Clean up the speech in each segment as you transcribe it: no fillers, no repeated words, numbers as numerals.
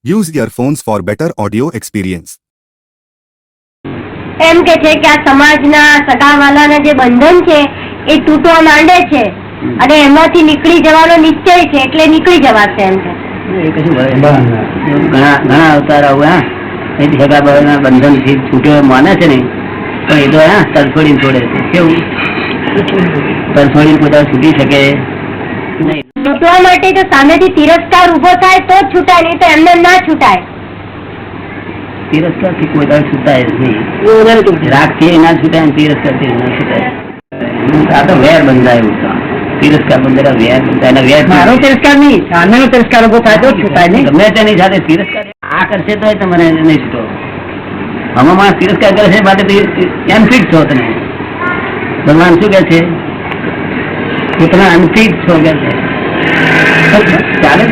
Use earphones for better audio experience. એમ કે છે કે આ સમાજના સગાવાલાના જે બંધન છે એ તૂટવા માંડે છે અને એમાંથી નીકળી જવાનો નિશ્ચય છે એટલે નીકળી જવાશે એમ કે ઘણા અવતાર આવું સગા ભાવના બંધન થી છૂટ્યો માને છે ને પણ એ તો તરફોડી છોડે છે. કેવું તરફોડી પોતા છૂટી શકે નહીં. છૂટવા માટે તો સામેથી તિરસ્કાર ઉભો થાય તો જ છૂટાય, નહીં તો એમને ના છૂટાય. તિરસ્કાર થી કોઈ છૂટાય જ નહીં. રાગ થી ના છૂટાય, તિરસ્કાર થી ના છૂટાય. આ તો વેર બંધાય. તિરસ્કાર બંધેલા વેર બંધાય. વેર મારો તિરસ્કાર નહીં, સામેનો તિરસ્કાર ઉભો થાય તો છૂટાય નહીં. ગમે તેની સાથે તિરસ્કાર આ કરશે તો તમને નહીં છૂટો. આમાં માણસ તિરસ્કાર કરે છે માટે અનફિટ છો તમે. ભગવાન શું કે છે? પોતાના અનફિટ છો કે છે. ચાલે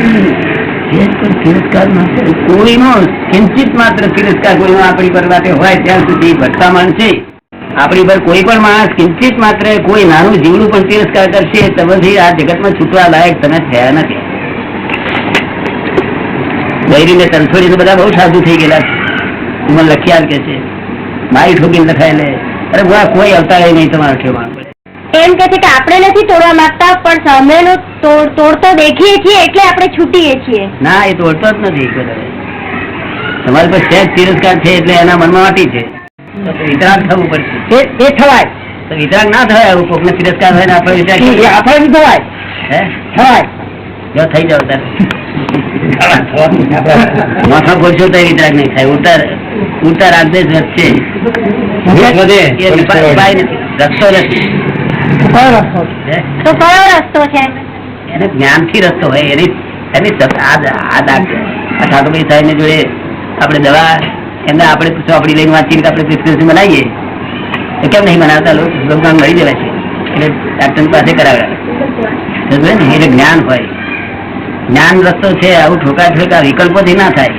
તિરસ્કાર કોઈનો કિંચિત માત્ર તિરસ્કાર કોઈનો આપણી પર માટે હોય ત્યાં સુધી ભટકા માણસે આપણી પર કોઈ પણ માણસ કિંચિત માત્ર કોઈ નાનું જીવનું પણ તિરસ્કાર કરશે તબથી આ જગતમાં છૂટવા લાયક તમે થયા નથી. બૈરીને તરછોડીને બધા બહુ સાધુ થઈ ગયેલા છે. મને લખિયાલ કે છે મારી ઠોકીને લખાય લે અરે બુઆ કોઈ અવતારે નહીં તમારો ઠેવા એમ કે છે કે આપણે નથી તોડવા માંગતા પણ સામેનો તોડતો દેખીએ છીએ એટલે આપણે છૂટીએ છીએ. ના, એ તોડતો જ નથી. તમારી પર સહેજ તિરસ્કાર છે એટલે એના મનમાં વાટી છે. વિતરાગ થવું પડશે. એ થવાય તો વિતરાગ ના થવાય. આવું કોકને તિરસ્કાર હોય ને આપણે વિતરાગ આપણે થવાય હે થવાય જો થઈ જાવ ત્યારે માથા ખોલશો તો વિતરાગ નહીં થાય. ઉતાર આદેશ વચ્ચે રસ્તો નથી. તો કયો રસ્તો છે? એને જ્ઞાનથી રસ્તો હોય. એની ઠાકોરભાઈ સાહેબ ને જોડે આપણે દવા એમને આપણે ચોપડી લઈને વાંચીને આપણે પ્રિસ્ક્રિપ્શન બનાવીએ તો કેમ નહીં બનાવતા? લોકો મળી જવાય છે એટલે ડાક્ટર પાસે કરાવ્યા ને. એટલે જ્ઞાન હોય. જ્ઞાન રસ્તો છે. આવું ઠોકા વિકલ્પોથી ના થાય.